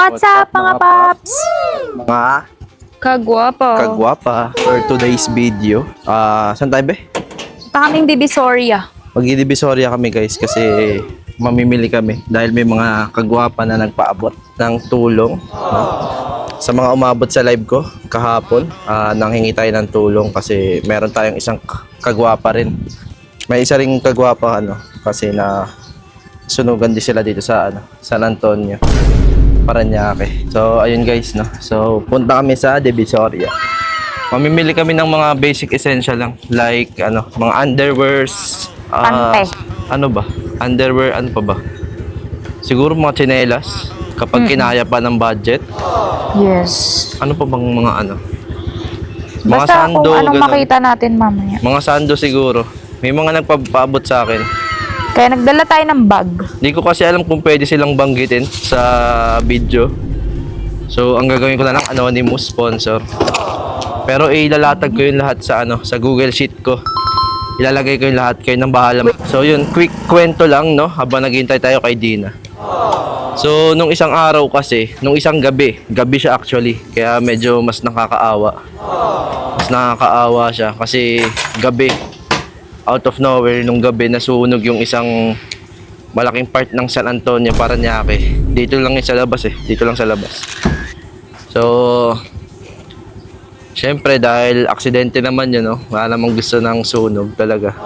What's up mga paps? Mga Kagwapo. kagwapa for today's video. Saan tayo be? Punta kaming Divisoria. Magdidivisoria kami guys kasi mamimili kami dahil may mga kagwapa na nagpaabot ng tulong. No? Sa mga umabot sa live ko kahapon, nanghingi tayo ng tulong kasi meron tayong isang kagwapa rin. May isa ring kagwapa kasi na sunugan din sila dito sa San Antonio, Parañaque. So ayun guys, no. So punta kami sa Divisoria. Mamimili kami ng mga basic essential lang like mga underwears, Pante. ano ba? Underwear, ano pa ba? Siguro mga tsinelas kapag kinaya pa ng budget. Yes. Ano pa bang mga Mga Basta sando, kung anong ganun. makita natin mamaya. Mga sando siguro. May mga nagpapaabot sa akin. Kaya nagdala tayo ng bag. Hindi ko kasi alam kung pwede silang banggitin sa video. So, ang gagawin ko na lang, anonymous sponsor. Pero ilalatag ko yung lahat sa sa Google Sheet ko. Ilalagay ko yung lahat, kayo nang bahala. So, yun, quick kwento lang, no? Habang naghihintay tayo kay Dina. So, nung isang araw kasi, nung isang gabi siya actually. Kaya medyo mas nakakaawa. Mas nakakaawa siya kasi gabi. Out of nowhere, nung gabi, nasunog yung isang malaking part ng San Antonio, Parañaque. Dito lang sa labas Dito lang sa labas. So, syempre dahil aksidente naman yun, no? Wala namang gusto ng sunog talaga.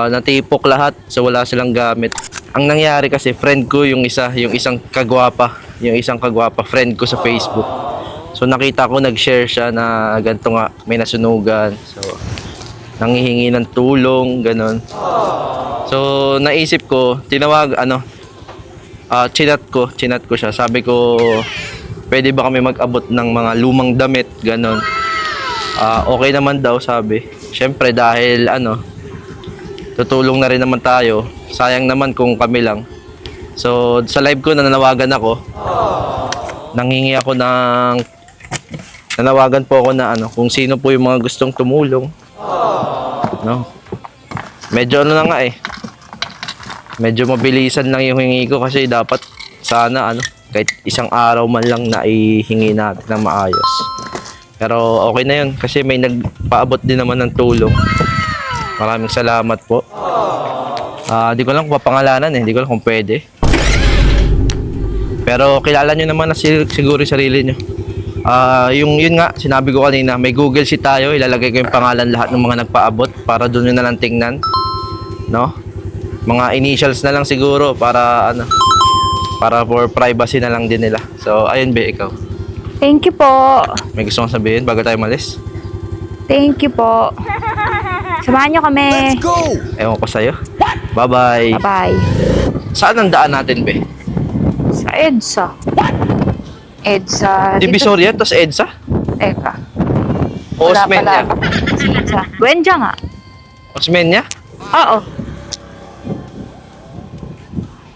Natipok lahat, so wala silang gamit. Ang nangyari kasi, friend ko yung isang kagwapa. Yung isang kagwapa, friend ko sa Facebook. So, nakita ko, nag-share siya na ganito nga, may nasunugan. So, nanghihingi ng tulong, ganon. So, naisip ko, chinat ko siya. Sabi ko, pwede ba kami mag-abot ng mga lumang damit, ganon. Okay naman daw, sabi. Siyempre, dahil tutulong na rin naman tayo. Sayang naman kung kami lang. So, sa live ko, nanawagan ako. Nanawagan po ako na kung sino po yung mga gustong tumulong. No. Medyo na nga medyo mabilisan lang yung hingi ko kasi dapat sana kahit isang araw man lang na ihingi natin ng maayos. Pero okay na yun kasi may nagpaabot din naman ng tulong. Maraming salamat po. Di ko lang kung papangalanan di ko lang kung pwede. Pero kilala nyo naman na siguro yung sarili nyo. Yun nga, sinabi ko kanina, may Google Sheet tayo, ilalagay ko yung pangalan lahat ng mga nagpaabot para doon nyo na lang tingnan. No? Mga initials na lang siguro para for privacy na lang din nila. So, ayun be, ikaw. Thank you po. May gusto kong sabihin bago tayo malis? Thank you po. Samahan nyo kami. Let's go! Ewan ko sa'yo. Bye-bye. Bye-bye. Saan ang daan natin, be? Sa EDSA. EDSA. Divisoria, tapos EDSA? Teka. O Wala Osmeña? pala. Si EDSA. Buendia nga. Osmeña? Oo.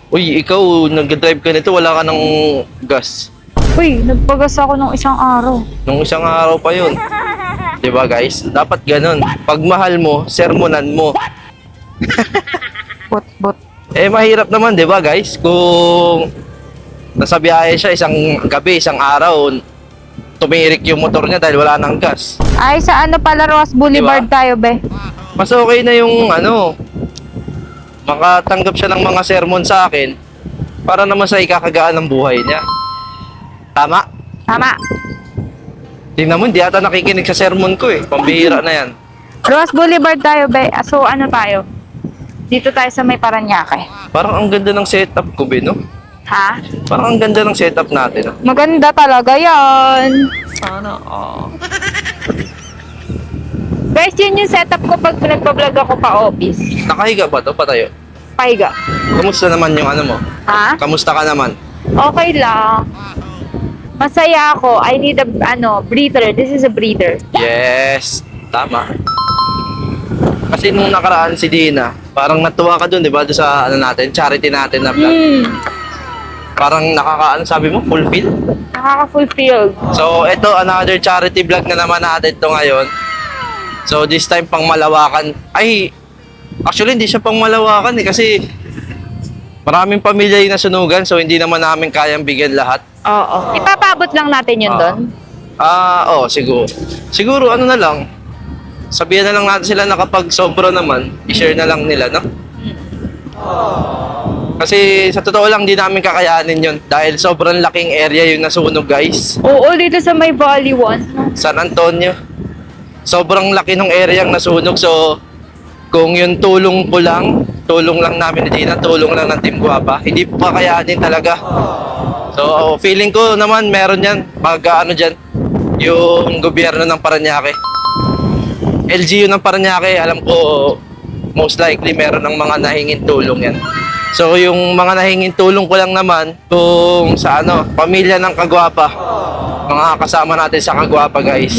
Uy, ikaw, nag-drive ka nito, wala ka ng gas. Uy, nagpagas ako nung isang araw. Nung isang araw pa yun. Diba guys? Dapat ganun. Pag mahal mo, sermonan mo. Bot. Mahirap naman, diba guys? Kung nasa biyahe siya isang gabi, isang araw, tumirik yung motor niya dahil wala nang gas. Ay, sa pala, Ross Boulevard Diba? tayo, be. Mas okay na yung makatanggap siya ng mga sermon sa akin para naman sa ikakagaan ng buhay niya. Tama? Tama. Tingnan mo, hindi ata nakikinig sa sermon ko Pambihira na yan. Ross Boulevard tayo, be. So, tayo? Dito tayo sa may Parañaque. Parang ang ganda ng setup ko, no? Ha? Parang ang ganda ng setup natin. Maganda talaga yan. Sana, Guys, yun yung setup ko pag nagpa-vlog ako pa office. Nakahiga ba to? Patayo. Paiga. Kamusta naman yung mo? Ha? Kamusta ka naman? Okay lang. Masaya ako. I need a, breather. This is a breather. Yes, tama. Kasi nung nakaraan si Dina, parang natuwa ka dun, di ba? Doon sa natin, charity natin na vlog. Parang sabi mo, fulfill? Nakaka-fulfilled. So, ito, another charity vlog na naman natin ito ngayon. So, this time pang Malawakan. Actually, hindi siya pang Malawakan kasi Maraming pamilya yung nasunugan, so hindi naman namin kayang bigyan lahat. Oo. Ipapabot lang natin yun doon. Oo, siguro. Siguro, ano na lang, sabihan na lang natin sila na kapag sobra naman, i-share na lang nila, no? Kasi sa totoo lang, di namin kakayanin yun. Dahil sobrang laking area yung nasunog, guys. Oo, dito sa may Valley 1. San Antonio. Sobrang laki ng area yung nasunog. So, kung yung tulong lang namin ni Gina, tulong lang ng Team Guapa, hindi po kakayanin talaga. So, feeling ko naman meron yan. Pag ano dyan, yung gobyerno ng Parañaque. LGU ng Parañaque, alam ko, most likely meron ng mga nahingin tulong yan. So, yung mga nahingin tulong ko lang naman, kung sa ano, pamilya ng Kagwapa, mga kasama natin sa Kagwapa, guys.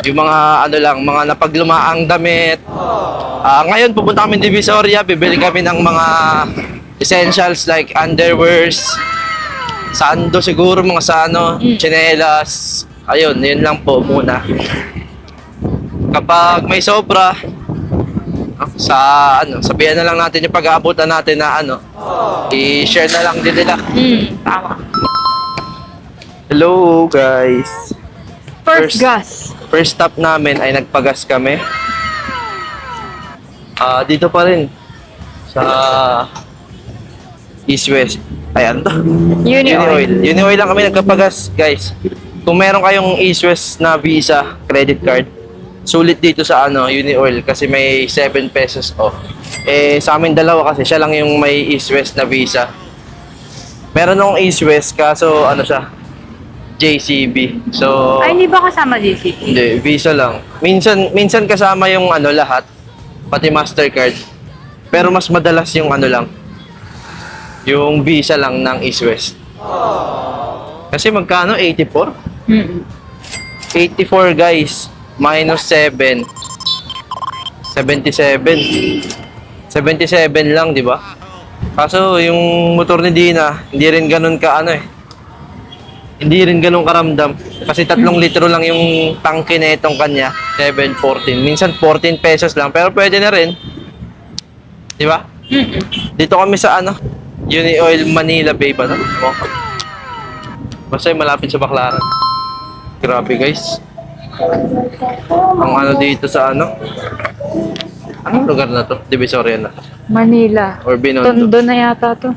Yung mga ano lang, mga napaglumaang damit. Ngayon pupunta kami Divisoria, bibili kami ng mga essentials like underwears, sando siguro, mga sano, tsinelas. Ayun, yun lang po muna. Kapag may sobra, sa ano, sabihan na lang natin yung pag-aabutan natin na ano, i-share na lang din nila. Tama. Hello guys. First gas. First stop namin ay nagpagas kami. Dito pa rin sa East West. Ayan to. Unioil. Unioil lang kami nagpapagas, guys. Kung meron kayong East West na Visa credit card, sulit dito sa ano, Unioil kasi may 7 pesos off. Sa amin dalawa kasi siya lang yung may East West na Visa. Meron akong East West kaso ano siya, JCB. So Ay, hindi ba kasama JCP? hindi, Visa lang. Minsan kasama yung ano lahat, pati Mastercard. Pero mas madalas yung ano lang, yung Visa lang ng East West. Kasi magkano? 84? 84 guys, minus 7. 77. 77 lang, di ba? Kaso yung motor ni Dina, hindi rin ganun ka ano eh. Hindi rin ganun karamdam. Kasi 3 litro lang yung tangke na itong kanya. 7.14. Minsan 14 pesos lang. Pero pwede na rin. Di ba? Dito kami sa ano, Unioil Manila Bay ba? Basta yung malapit sa Baclaran. Grabe guys. Ang ano dito sa ano? Anong lugar na to? Divisoria na. Manila. Or Binondo. Tondo na yata to.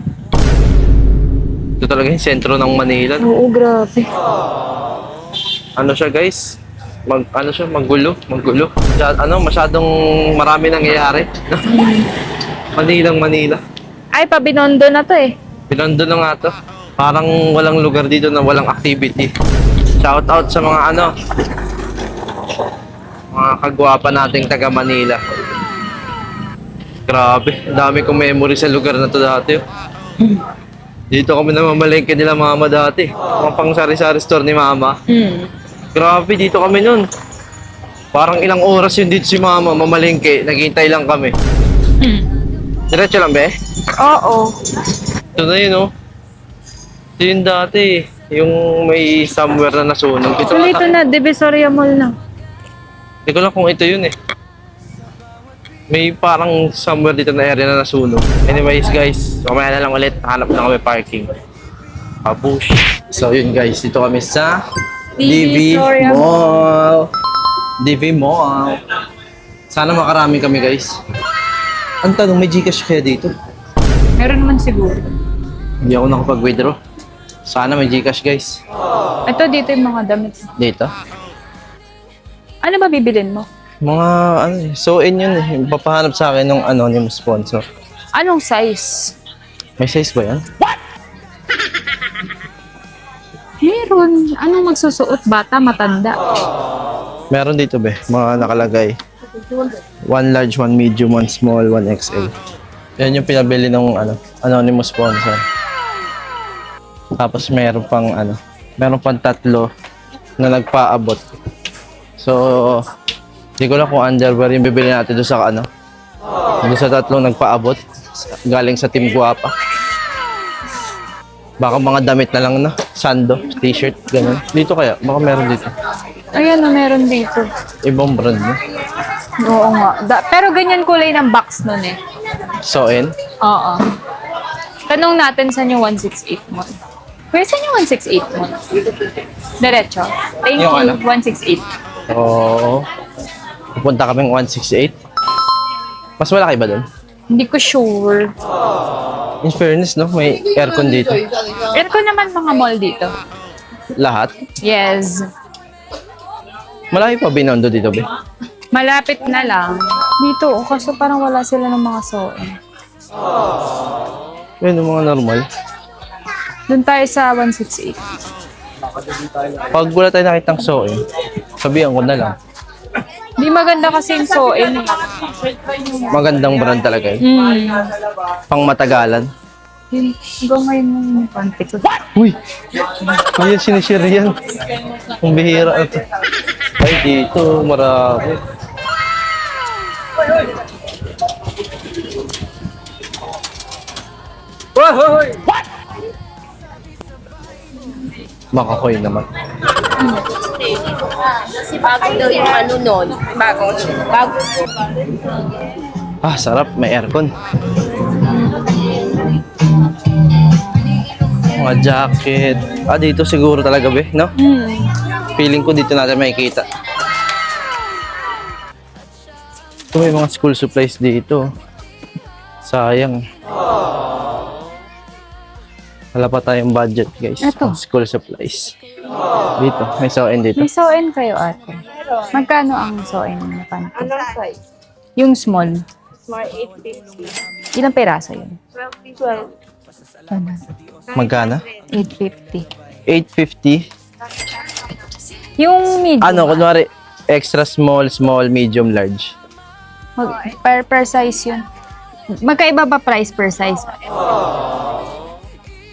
Ito talaga yung sentro ng Manila. Oo, grabe. Ano siya guys? Magulo. Masyadong marami nangyayari. Manila. Ay, pa Binondo na to eh. Binondo na nga to. Parang walang lugar dito na walang activity. Shout out sa mga ano, mga kagwapa nating taga Manila. Grabe, dami kong memory sa lugar na to dati. Dito kami namamalengke nila mama dati. Mga pang sari-sari store ni mama. Grabe, dito kami nun. Parang ilang oras yun dito si mama, mamalengke. Naghihintay lang kami. Diretso lang, be? Oo. Ito na yun, oh. Ito yun dati, yung may somewhere na nasunog. Actually, ito na, Divisoria Mall na. Hindi ko lang kung ito yun eh. May parang somewhere dito na area na nasunog. Anyways guys, mamaya na lang ulit. Hanap na kami parking. Kabush. So yun guys, dito kami sa Divisoria Mall. DV Mall. Sana makarami kami guys. Ang tanong, may Gcash kaya dito? Meron naman siguro. Hindi ako nakapag-withdraw. Sana may Gcash guys. Ito, dito yung mga damit. Dito. Ano ba bibilin mo? Mga ano eh, so-in yun eh. Papahanap sa akin ng anonymous sponsor. Anong size? May size ba yan? Meron. Anong magsusuot? Bata, matanda? Meron dito be, mga nakalagay. 1 large, 1 medium, 1 small, 1 XL. Yan yung pinabili ng ano, anonymous sponsor. Tapos meron pang 3 na nagpaabot. So, hindi ko lang kung underwear yung bibili natin doon sa doon sa 3 nagpaabot galing sa Team Guapa. Baka mga damit na lang na, sando, t-shirt, ganun. Dito kaya, baka meron dito. Ayan na, meron dito. Ibang brand no? Oo nga. Pero ganyan kulay ng box nun eh. So, Oo. Tanong natin saan yung 168 mo. Where saan yung 168 mo? Diretso. Thank Yung you, ano? 168. Oo. Pupunta kaming 168. Mas malaki ba doon? Hindi ko sure. In fairness, no? May aircon dito. Aircon naman mga mall dito. Lahat. Yes. Malaki pa Binondo dito, be. Malapit na lang. Dito, kaso parang wala sila ng mga soin. Yun, yung mga normal. Doon tayo sa 168. Pag wala tayo nakitang soin, sabihan ko na lang. Hindi maganda kasi yung soin. Magandang brand talaga yun. Pang matagalan. Hanggang ngayon yung panty ko. Uy! Hindi yan sinishare yan. Ang bihira ito. Ay, dito, marami. Hoy! Makakoy naman. Kasi bago daw yung ano nun. Bago. Ah, sarap. May aircon. Mga jacket. Ah, dito siguro talaga, be, no? Feeling ko dito natin makikita. Ito may mga school supplies dito. Sayang. Wala pa tayong budget, guys. Eto. Pang school supplies. Dito. May soin dito. May soin kayo ate. Magkano ang soin na panty? Anong size? Yung small. Small 850. Ilang peraso yun? 12. Ano? Magkano? 850. 850. Yung medium. Ano, kunwari, extra small, small, medium, large. Per size yun. Magkaiba ba price per size?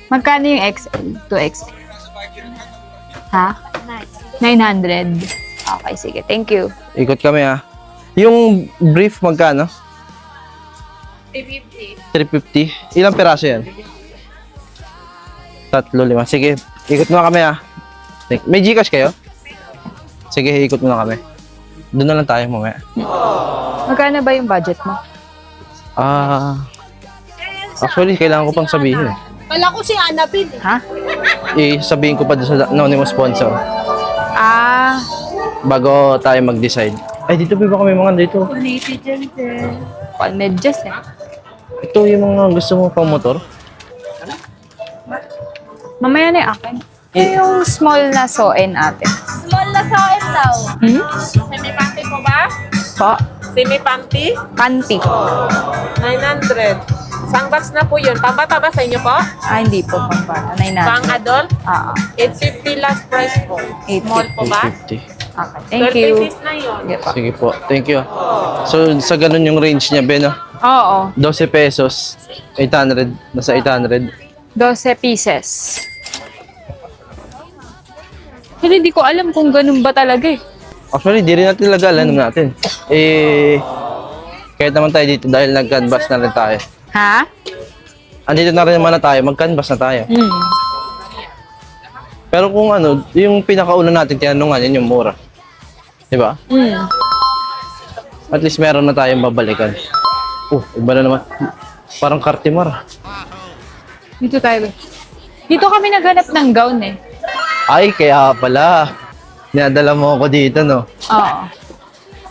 Magkano yung XL to XL? Ha? 900. Okay, sige. Thank you. Ikot kami, ha. Yung brief, magkano? 350. 350. Ilang peraso yan? 3, 5. Sige, ikot mo kami, ha. May Gcash kayo? Sige, ikot mo na kami. Doon na lang tayo mamaya. Magkano ba yung budget mo? Actually, kailangan ko pang sabihin. Wala ko si Annabelle. Ha? Sabihin ko pa doon sa anonymous sponsor Ah, bago tayo mag-decide. Ay, dito ba kami mga dito? medyas eh. Ito yung mga gusto mo pang motor? Mamaya na yung akin. Ito yung small na soin ate. Small na sa daw. Hmm? Semi-panty po ba? Po? Semi-panty? Panty. 900. Sangbox na po yun. Pambata ba sa inyo po? Ah, hindi po pang bata. 900. Pang adult? Ah, 850 last price po. 850. Small po ba? 850. okay. Thank 12 you. pieces na yun. Sige po. Sige po. Thank you. So, sa ganun yung range niya, Ben, no? Oo. 12 pesos. 800. Nasa 800. 12 pieces. Hindi ko alam kung ganun ba talaga eh. Actually, di rin natin talaga alam natin. Kahit naman tayo dito dahil nag-canvas na rin tayo. Ha? Andito na rin naman na tayo, mag-canvas na tayo. Hmm. Pero kung ano, yung pinakauna natin tinanungan, yun yung mura. Di ba? Hmm. At least meron na tayong babalikan. Iba na naman. Parang Cartimar. Dito tayo. Dito kami naghanap ng gown eh. Ay, kaya pala. Nadala mo ako dito, no? Oo.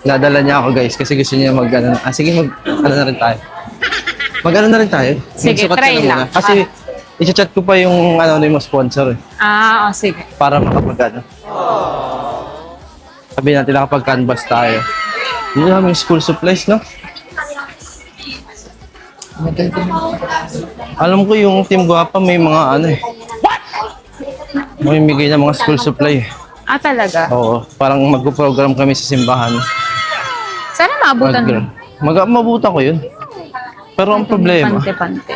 Nadala niya ako, guys, kasi gusto niya mag-ano. Sige, mag-ano na rin tayo. Mag-ano na rin tayo. Sige, Magsukat ka try na muna. lang. Kasi, i-chat ko pa yung anonymous sponsor, eh. Sige. Para makapag-ano. Sabihin natin nakapag-canvas tayo. Yun yung aming school supplies, no? Alam ko yung Team Guapa may mga ano eh. May bigay ng mga school supply. Ah, talaga? Oo, parang magpo-program kami sa simbahan. Sana maabutan mo. Mabutan ko yun. Pero ang problema. Pante-pante.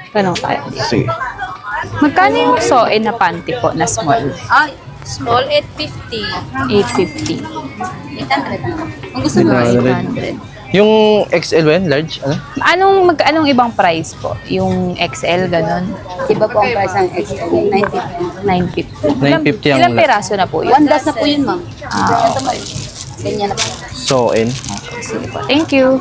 Tanong tayo. Sige. Magkano yung soin na panty po na small? Small 850. 850. 800. Kung gusto mo. 800. Yung XL ba yun? Large? Ano? Anong ibang price po? Yung XL, ganun? Iba po ang price ng XL. 950. 950. 950 ang Ilang peraso na po yun? One does na po yun, ma'am. Ah, Ganyan na po. soin. Sige po. Thank you.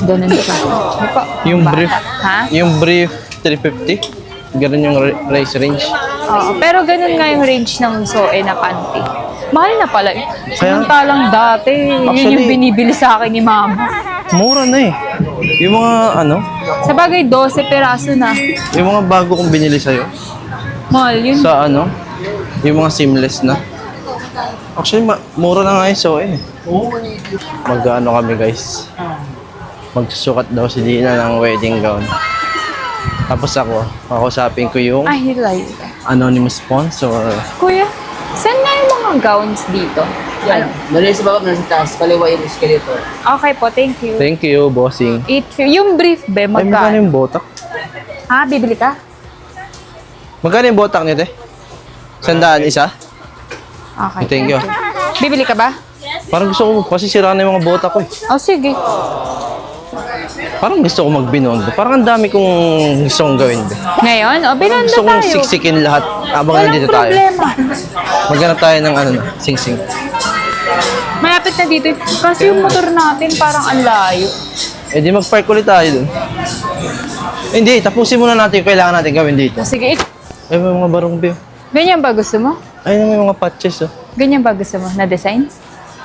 Ganun siya. Sige po. Yung brief. Ha? Yung brief 350. Ganun yung price range. Oo. Pero ganun nga yung range ng Zoe na panty. Mahal na pala eh. Kaya- Samantalang dati, yun yung Actually- binibili sa akin ni mama. Mura na eh. Yung mga ano, Sa bagay, 12 peraso na. yung mga bago kong binili sa'yo. Mahal yun. Sa ano, yung mga seamless na. Actually, mura na nga yung Zoe eh. Mag-ano kami guys. Magsusukat daw si Dina ng wedding gown. Tapos ako, kakausapin ko yung Ay, hilay. anonymous sponsor. Kuya, saan nga yung mga gowns dito? Yan. Dali sa baba, nasa taas. Kaliwa yung escalator. Okay po, thank you. Thank you, bossing. Yung brief be, Ay, magkano magkano? yung botak? Ha, bibili ka? Magkano yung botak niyo, te? 100 isa? Okay. Thank you. Bibili ka ba? Parang gusto ko, kasi sira na yung mga botak ko eh. Oh, sige. Parang gusto ko magbinondo. Parang ang dami kong gusto kong gawin. Be. Ngayon, o, binanda Gusto kong tayo. siksikin lahat habang Walang nandito tayo. problema. Maghanap tayo ng ano na, sing-sing. Malapit na dito. Kasi yung motor natin parang ang layo. Eh di mag-park ulit tayo dun. Hindi, tapusin muna natin yung kailangan natin gawin dito. Sige, Ay, may mga barong be. ganyan ba gusto mo? Ay, may mga patches oh. Ganyan ba gusto mo na design?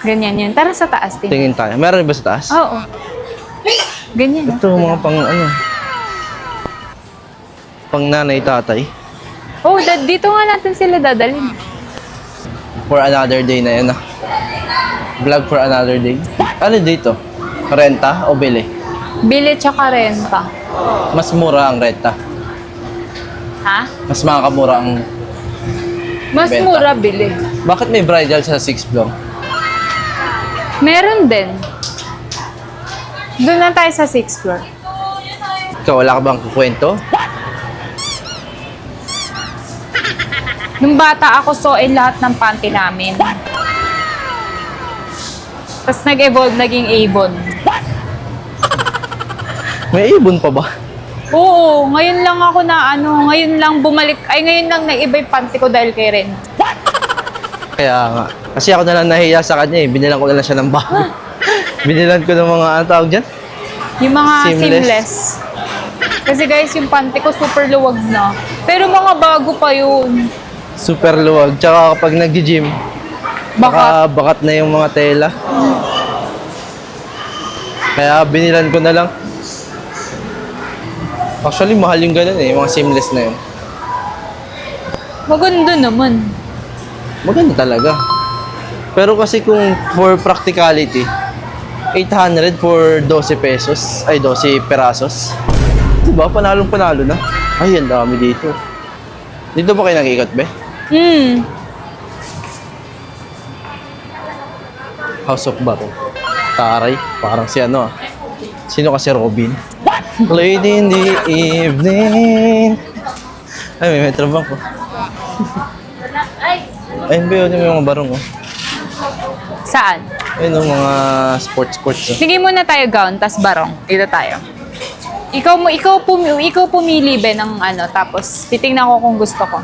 Ganyan yun. Tara sa taas din. Tingin tayo. Meron ba sa taas? Oo. Ganyan. Ito, mga pang ano. Pang nanay, tatay. Oh, dito nga natin sila dadalhin. For another day na yan ah. Vlog for another day. Ano dito? Renta o bili? Bili tsaka renta. Mas mura ang renta. Ha? Mas makakamura ang... Mas Benta. mura bili. Bakit may bridal sa 6th floor? Meron din. Doon na tayo sa 6th floor. Ikaw, wala ka bang kukwento? Nung bata ako, suoin lahat ng panty namin. Tapos nag-evolve, naging Avon. May ibon pa ba? Oo, ngayon lang ako na ngayon lang bumalik, ngayon lang nag-iba yung panty ko dahil kay Ren. Kaya nga. Kasi ako na lang nahiya sa kanya eh. Binilan ko na lang siya ng bago. Binilan ko ng mga, ano tawag dyan? Yung mga Seamless. seamless. Kasi guys, yung panty ko super luwag na. Pero mga bago pa yun. Super luwag. Tsaka kapag nag-gym, Baka, bakat na yung mga tela. Kaya binilan ko na lang. Actually, mahal yung ganun eh. Yung mga seamless na yun. maganda naman. Maganda talaga. Pero kasi kung for practicality, 800 for 12 pesos, ay 12 perasos. Diba? Panalong-panalo na. Ay, ang dami dito. Dito ba kayo nag-ikot, be? House of Bato. Taray. Parang si ano ah. Sino kasi Robin? Lady in the evening. Ay, may metro bank ko. Ayun ba yun yung mga barong oh. Saan? Ayun yung mga sports oh. Sige muna tayo gown, tas barong. Dito tayo. Ikaw pumili be ng tapos titingnan ko kung gusto ko.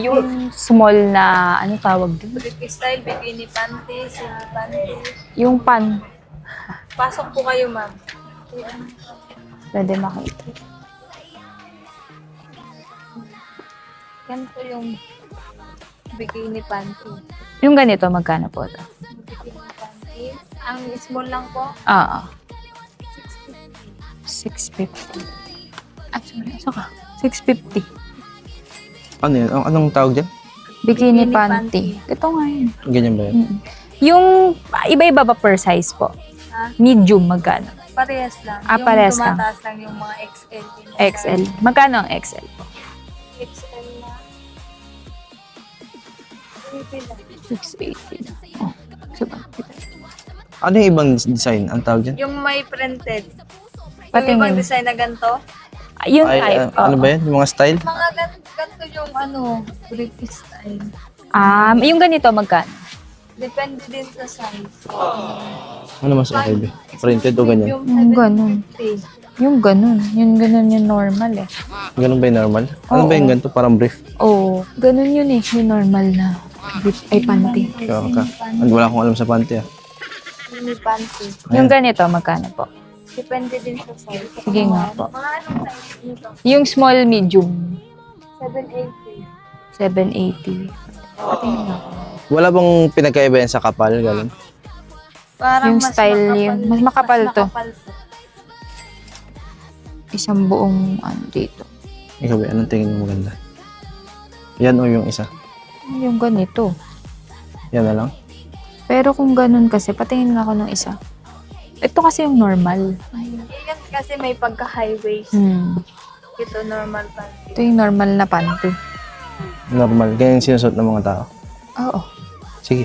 Yung small na, tawag dito? Style, bikini panty, silk panty. Yung pan. Pasok po kayo, ma'am. Pwede makita. Yan po yung bikini panty. Yung ganito, magkano po ito? Bikini panty. Ang small lang po, Oo. 650. Sorry. Saka? 650. Ano yun? Anong tawag dyan? Bikini Bikini panty. Ito nga yun. Ganyan ba yun? Yung iba-iba ba per size po? Ha? Medium, magkano? parehas lang. Parehas lang. Yung tumataas lang yung mga XL. XL. Magkano ang XL po? XL na. 680 na. Oh, super. Ano yung ibang design? Ang tawag dyan? Yung may printed. Yung Patingin. ibang design na ganito. Yung Ay, type. ano oo. ba yun? Yung mga style? Mga ganito yung British style. Yung ganito, magkano? Depende din sa size. Ano mas okay ba? Printed o ganyan? Yung ganun. 750. Yung ganun. Yung ganun yung normal eh. Ganun ba yung normal? Ano ba yung ganito? Parang brief. Oo. Ganun yun eh. Yung normal na. Ay, panty. Kaya ka. Wala akong alam sa panty ah. mini panty. Yung ganito, magkano po? Depende din sa size. Sige nga po. Mga anong size nito? Yung small, medium, 780. 780. Patingin nga po. Wala bang pinagkaiba yan sa kapal? Ganun. Parang Yung style yung- mas makapal to. to. Isang buong ano dito. Ikaw ba, anong tingin mo maganda? Yan o yung isa? Yung ganito. Yan na lang? Pero kung ganun kasi, patingin nga ako ng isa. Ito kasi yung normal. Yan kasi may pagka-high waist. Ito normal panty. Ito yung normal na panty. Normal. Ganyan sinusuot ng mga tao. Oo. Sige.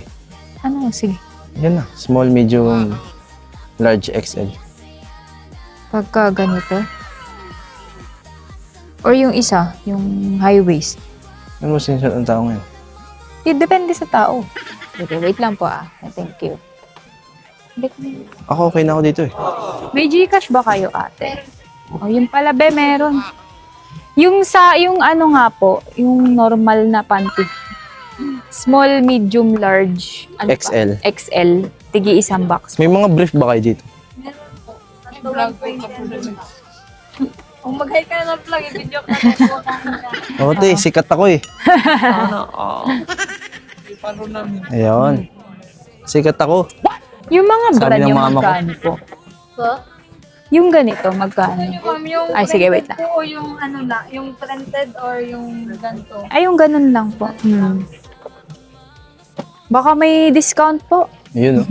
Ano? Sige. Yan na. Small, medium, large, XL. Pagka ganito. Or yung isa, yung high waist. Ano mo sinusuot ng tao ngayon? Depende sa tao. Okay, wait lang po Thank you. Ako okay na ako dito eh. May Gcash ba kayo, ate? O, yung pala, be, meron. Yung ano nga po, yung normal na panty. Small, medium, large. Ano pa? XL. XL. Tigi isang box. May mga brief ba kayo dito? Ito 120. Kung mag-hi ka na ng vlog, i-video ka na. Oo, te, sikat ako eh. Ayun. Sikat ako. Yung mga Sabi brand ng yung mama ko. magkano po? So, Yung ganito, magkano? yung Ay, sige, wait printed po o yung ano lang, yung printed or yung ganito. Ay, yung ganun lang po. Baka may discount po. Yun oh.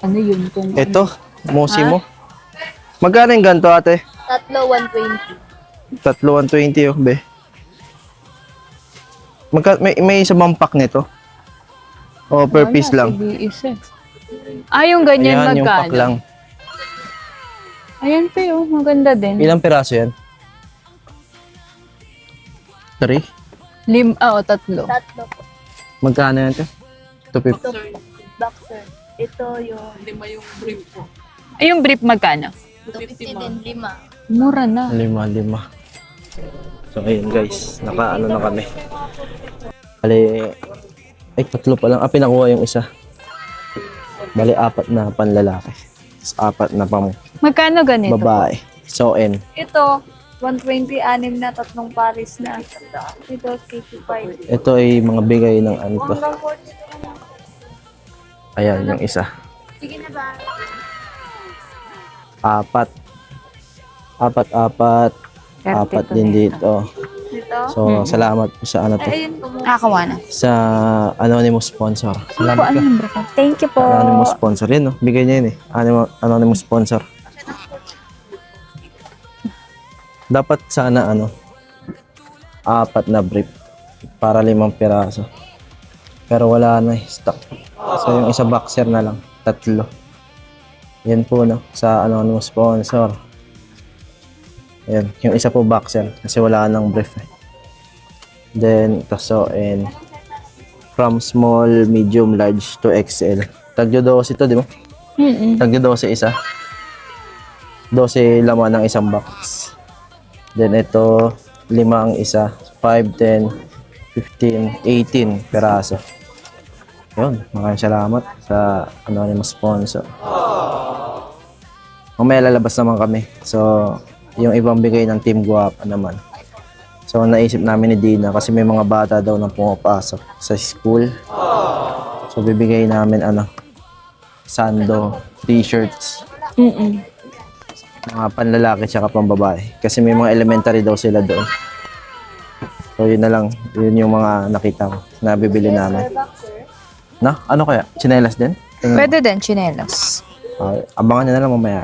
Ano yun? Kung Ito, mosi mo. Magkano yung ganito ate? Tatlo, 120. Tatlo, 120 oh, be. May isa bang pack nito? O per piece lang? Isa. Yung ganyan Ayan, yung pack magkano? lang. Ayan po maganda din. Ilang piraso yan? 3? Tatlo. Tatlo po. Magkano yan ito? 250. Ito, boxer. Ito yung Ay, yung brief magkano? 250 din, 5. Mura na. 5. So ayun guys, nakaano na kami. Bali, ay tatlo pa lang. Pinakuha yung isa. Bali, 4 na panlalaki. Tapos 4 na pang Magkano ganito? babae. So, Ito, 120, 6 na, 3 pares na. Ito, 85. ito ay mga bigay ng ano to. Hanggang 40 na. Ayan, yung isa. Sige na ba? 4. 4 din dito. Dito? So, salamat po sa ano to. Ay, ayun po. Kawa na. Sa anonymous sponsor. Po, Salamat ano ka. number ko? Thank you po. Anonymous sponsor. Yan, no? Bigay niya yun eh. Anonymous sponsor. Dapat sana 4 na brief para 5 piraso. Pero wala na eh, stock. So yung isa boxer na lang, 3. Yan po no, sa anonymous sponsor. Yan, yung isa po boxer kasi wala nang brief eh. Then, from small, medium, large to XL. Tagyo 12 ito, di ba? Tagyo 12 isa. 12 laman ng isang box. Then ito, 5 ang isa. 5, 10, 15, 18 peraso. Yun, maraming salamat sa anonymous sponsor. Mamaya lalabas naman kami. So, yung ibang bigay ng Team Guapa naman. So, naisip namin ni Dina kasi may mga bata daw na pumapasok sa school. So, bibigay namin sando, t-shirts, mga panlalaki tsaka pambabae. Kasi may mga elementary daw sila doon. So, yun na lang. Yun yung mga nakita ko na bibili namin. Na? Ano kaya? Chinelas din? Pwede din, chinelas. Abangan nyo na lang mamaya.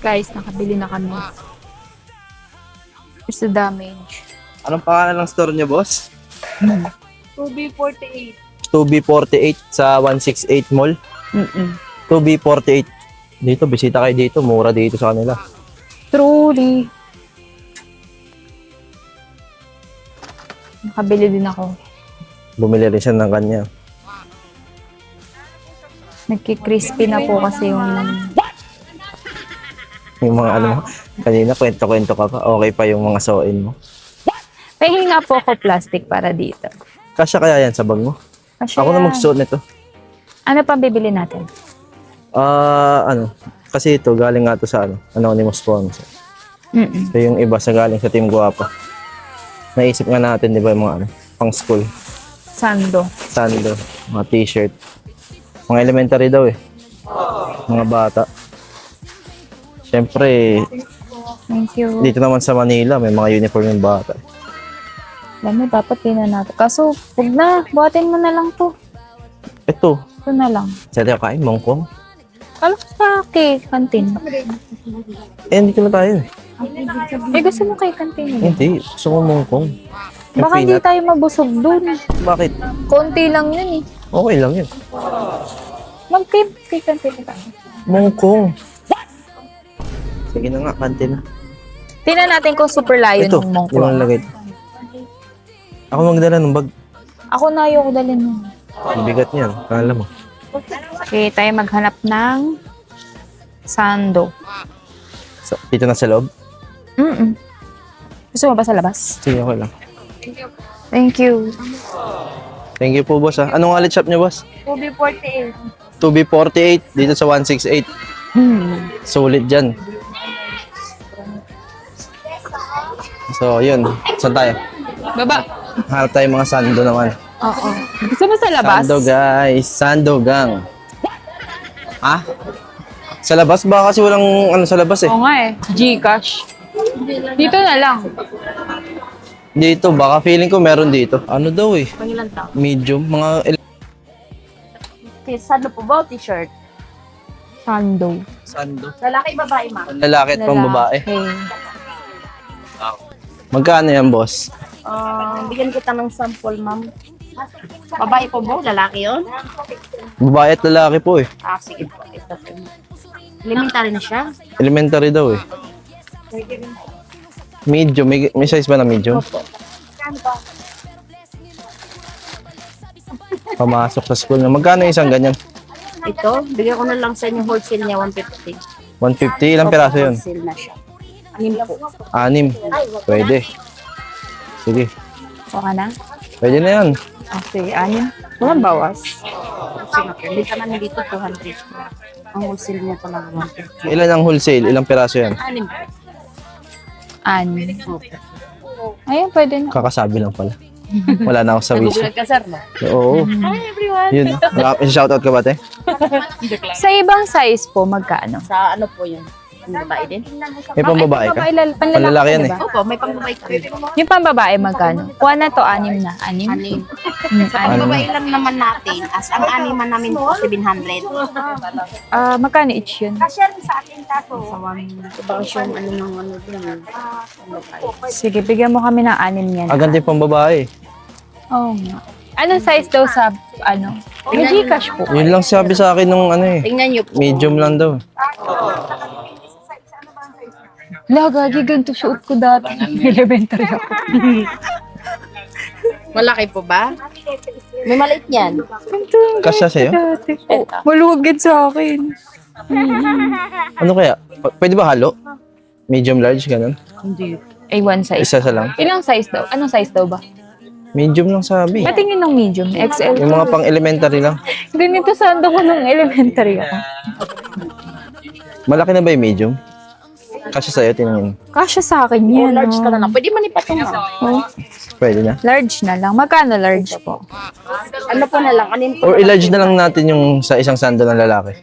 Guys, nakabili na kami. Here's the damage. Anong pangalan ng store nyo, boss? 2B48. 2B48 sa 168 Mall. 2B48. Dito, bisita kayo dito. Mura dito sa kanila. Truly. Nakabili din ako. Bumili rin siya ng kanya. Nagki-crispy na po kasi yung... Yung mga kanina kwento-kwento ka pa. Okay pa yung mga soin mo. Pahingi nga po ako plastic para dito. Kasya kaya yan sa bag mo? Kasi Ako na magsuot nito. Ano pang bibili natin? Kasi ito, galing nga to sa anonymous sponsor. Mm-mm. So yung iba sa galing sa Team Guapa. Naisip nga natin, di ba, yung mga pang school. Sando. Sando, mga t-shirt. Mga elementary daw eh. Mga bata. Siyempre, Thank you. dito naman sa Manila, may mga uniform yung bata. Alam mo, dapat tingnan natin. Kaso, huwag na. Buhatin mo na lang to. Ito, Ito na lang. sa tayo kain, mongkong. Kala ko sa kantin. Hindi ko na tayo eh. Gusto mo kay kantin. Hindi, gusto ko mongkong. Yung Baka hindi peanut. tayo mabusog dun. Bakit? Konti lang yun eh. Okay lang yun. Mag-kay kantin ka. Mongkong. Sige na nga, kantin na. Tingnan natin kung super layo Ito, ng mongko. yung lagay. Ako magdala ng bag. Ako na ayoko dalhin mo. Ang bigat niyan, kala mo. Okay, tayo maghanap ng sando. Dito na sa loob? Mm-mm. Gusto mo ba sa labas? Sige, okay lang. Thank you. Thank you po, boss. Anong wallet shop niyo, boss? UB48. 2B48, dito sa 168. Sulit dyan. So, yun. Saan tayo? Baba. Hanap tayo mga sando naman. Oo. Gusto mo sa labas? Sando, guys. Sando gang. Ha? Sa labas? Baka kasi walang sa labas eh. Oo nga eh. Gcash. Dito na lang. Dito, baka feeling ko meron dito. Ano daw eh? Pangilan tao? Medium. Mga Sando po ba o t-shirt? Sando. sando. Lalaki, babae, ma? Lalaki at pang babae. Okay. Magkano yan, boss? Bigyan kita ng sample, ma'am. Babae po ba? Lalaki yun? Babae at lalaki po eh. Sige po. Ito po. Elementary na siya? Elementary daw eh. Medium. May size ba na medium? Pamasok sa school na. Magkano isang ganyan? Ito, bigyan ko na lang sa inyo wholesale niya, 150. 150? Ilang piraso yun? Wholesale na siya. Anim po. 6. Pwede. Sige. Baka na? Pwede na yan. Okay, anim. Walang bawas. Sige po. Bita namin dito, 200. Ang wholesale niya talaga, 150. Ilan ang wholesale? Ilang piraso yan? Anim po. Anim. Ayun, pwede na. Kakasabi lang pala. Wala na ako sa wish. Nagugulat ka, sir, no? Oo. Hi, everyone! Yun. Shoutout ka ba, te? Sa ibang size po, magkano? Sa ano po yun? Yung babae din? May pambabae ka? Panlalaki yan eh. Opo, may pang babae kami. Yung pambabae, magkano? Kuha na to, anim na. Anim? Anim. Mm, Ang anim. babae lang naman natin, as ang animan namin po, 700. Magkano each yun? Sa one, bakasyon, ano nang ano din. Sige, bigyan mo kami ng anim yan. Agad yung pambabae. Oo nga. Anong size daw sa, May Gcash po. Yun lang sabi sa akin nung Tingnan niyo po. medium lang daw. Lagagi, ganito suot ko dati. Elementary ako. Malaki po ba? May maliit yan. Kasya sa'yo? Dati. Oh, maluwag sa akin. Ano kaya? Pwede ba halo? Medium, large, ganun? Ay, one size. Isa sa lang. Ilang size daw? Anong size daw ba? Medium lang sabi. Patingin ng medium. XL. Yung mga pang elementary lang. Ganito sando ko nung elementary ako. Malaki na ba yung medium? Kasya sa'yo, tinangin. Kasya sa akin Oh, yan. large ka na lang. Pwede man ipatong. Oh. Pwede na. Large na lang. Magkano large po? Ano po na lang? Anin po? Or i-large na lang natin yung sa isang sando ng lalaki.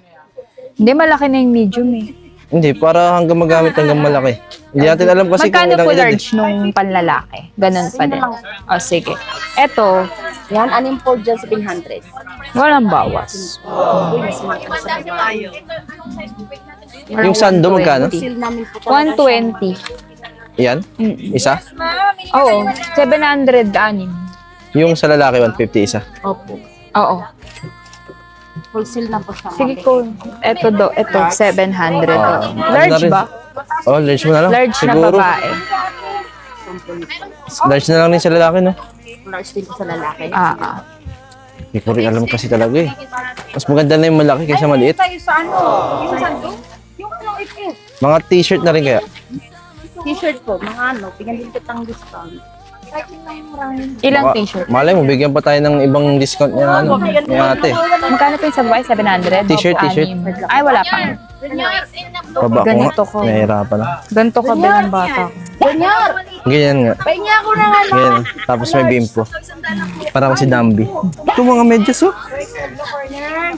Hindi, malaki na yung medium eh. Hindi, para hanggang magamit hanggang malaki. Hindi natin alam kasi Magkano kung po ilang edad. large nung panlalaki? Ganun pa din. O, sige. Eto, Yan, anin po dyan 700. walang bawas. Uy, mas mahal ka sa babae. Yung sando, magkano? Seal namin po talaga 120. Yan? Mm. Isa? Oo, 700 anim. Yung sa lalaki, 150 isa. Opo. Oo. Wholesale na po siya. Sige ko. Eto 700. Ano na Large rin? ba? Oh, large mo na lang. Large na Siguro. babae. Large na lang din sa lalaki, no? Large din po sa lalaki. Hindi ko rin alam kasi talaga eh. Mas maganda na yung malaki kaysa maliit. Sa ano? Yung sando? Yung ano ito? Mga t-shirt na rin kaya. T-shirt po, mga ano, bigyan din kitang discount. Ilang Baka- t-shirt? Malay mo, bigyan pa tayo ng ibang discount niya, ano, ni ate. Magkano po yung sa babae? 700? T-shirt, Opo, t-shirt. anim. Ay, wala pa. Baba ko Ganito ko. nga. Nahihirapan na. Ganito ka bilang bata ko. Ganyan nga. Pahinga ako na nga. Ganyan. Tapos may bimpo. Parang si Dambi. Ito mga medyas, oh.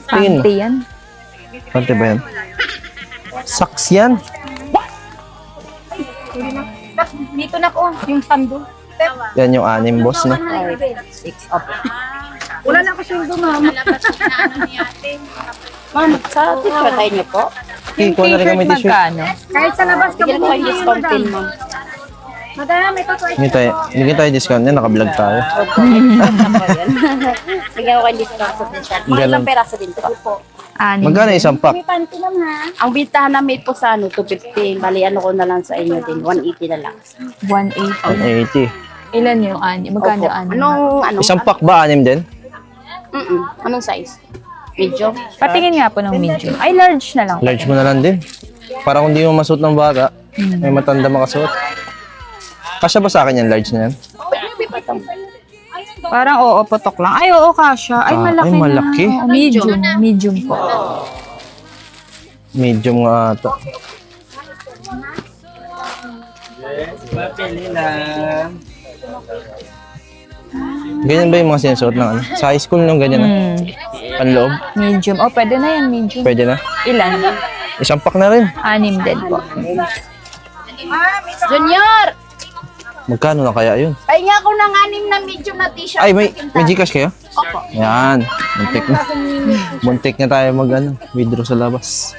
Tingin mo. Panty yan. Pante ba yan? Socks yan. Dito na po, yung sando. Yan yung anim, boss, no? Wala na ako sundo, mama. Ma'am, sa t-shirt tayo niyo po. Yung Kuha na rin kami t-shirt t-shirt. magkano? Kahit sa labas ka Bigyan ko kayo discount din, ma'am. Madam, ito po. Bigyan tayo discount yan. Naka-vlog tayo. Bigyan ko kayo discount sa t-shirt. Mga Ganun. ilang peraso din po. Anim. Magkano isang pack? Panty lang ha. Ang bintahan namin po sa 250. Bali, ano ko na lang sa inyo din. 180 na lang. 180. 80. Ilan yung anim? Magkano Opo. anim? Anong Isang pack ba? Anim din? Anong size? Medium? Patingin nga po ng medium. Ay, large na lang. Large mo na lang din. Para kung di mo masuot ng bata, may matanda makasuot. Kasya ba sa akin yan? Large na yan? Parang oo, putok lang. Ay, oo, kasha. Ay, Ah, malaki ay, malaki. na. Oo, medium. Medium po. Medium nga ata. Ganyan ba yung mga sinusuot ng ano? Sa high school nung ganyan na? Ang loob? Medium. Oh, pwede na yan, medium. Pwede na? Ilan? Isang pack na rin. Anim din po. Junior! Magkano na kaya yun? Pahinga ko ng 6 na medium na t-shirt. Ay, may Gcash kayo? Opo. Yan. Muntik na. Muntik na tayo mag withdraw sa labas.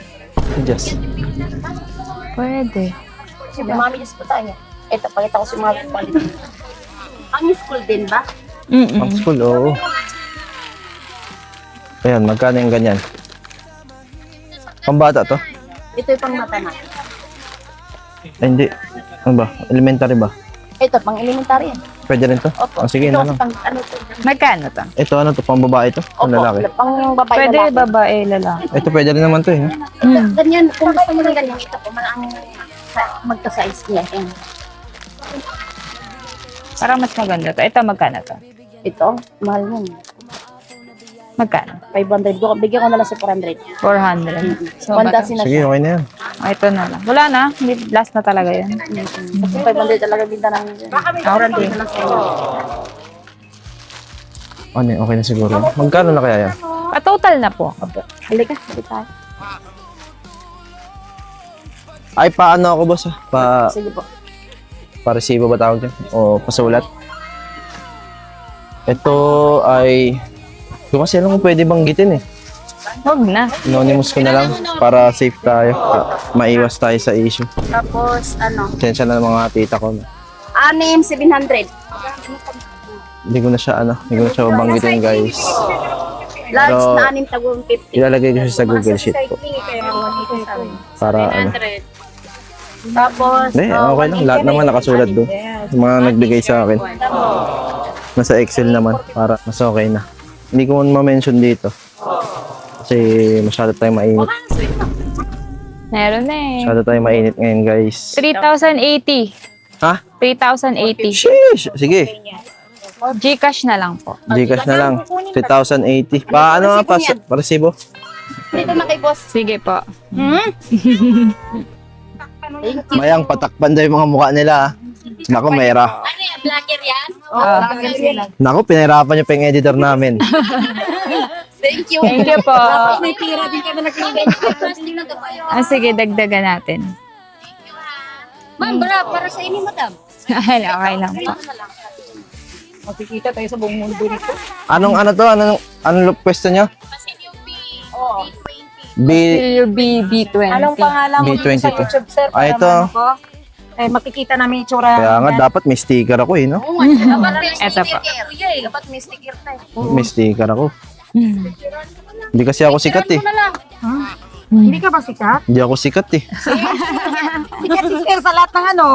Just. Pwede. Mami, just po tayo. Ito, pakita ko si mga quality. Ang school din ba? Pang school, oo. Ayan, magkano yung ganyan? Pambata to? Ito yung pang mata natin. Ay, hindi. Ano ba? Elementary ba? Ito, pang elementary yan. Pwede rin to? Opo. Ah, sige Ito, na lang. Pang, ano to? Magkano to? Ito, ano to? Pang babae to? Opo, Pang lalaki? pang babae Pwede lalaki. babae, lalaki. Ito, pwede rin naman to eh. no? Ganyan, kung gusto mo ng ganyan, ito po, ang magka-size niya. Yan. Parang mas maganda to. Ito, magkano to? Ito, mahal yun. Magkano? 500. Bigyan ko na lang sa 400. 400. So, One ba to? dozen na Sige, siya. okay na yan. Oh, ito na lang. Wala na. Hindi, last na talaga yun. Kasi 500 talaga binta namin yun. 400 na lang sa inyo. Ano, okay na siguro. Magkano na kaya yan? Pa-total na po. Halika, halika tayo. Ay, paano ako boss? Sige po. Pa-resibo ba tawag dyan? O pasulat? Ito ay... Kung kasi alam ko pwede banggitin eh. Huwag na. Anonymous ko na lang para safe tayo. Maiwas tayo sa issue. Tapos, ano, Tensya na ng mga tita ko. 700. Hindi ko na siya hindi ko na siya banggitin guys. Large Pero- na 6 tagong 50. Ilalagay ko siya sa Google Sheet ko. Para ano. Tapos, Hindi, okay lang. Lahat naman nakasulat doon. Yung mga nagbigay sa akin. Nasa Excel naman. Para mas okay na. Hindi ko ma-mention dito. Kasi masyado tayong mainit. Meron na eh. Masyado tayong mainit ngayon guys. 3,080. Ha? 3,080. Sheesh! Sige. Gcash na lang po. Gcash na lang. 3,080. Paano nga pa? Resibo? dito na kay boss. Sige po. Mayang patakpan daw yung mga mukha nila. ah. Naku, mera. Ano yan? Vlogger yan? Naku, pinahirapan yung pang-editor namin. Thank you. Thank you po. May tira din kami naglagay. Plastic na kayo. Ah, sige, dagdagan natin. Ma'am, para sa inyo, madam. Okay lang po. Makikita tayo sa buong mundo nito. Anong ano to? Anong pwesto nyo? B... Silver B20. Anong pangalan mo dito sa B22. YouTube, sir? Ah, ito. Ko? Eh, makikita namin yung itsura. Kaya nga, dapat may sticker ako eh, no? Eto po. Dapat may sticker tayo. May sticker ako. Hindi kasi ako sikat eh. Hindi ka ba sikat? Hindi ako sikat eh. Sikat si sir sa lahat ng ano.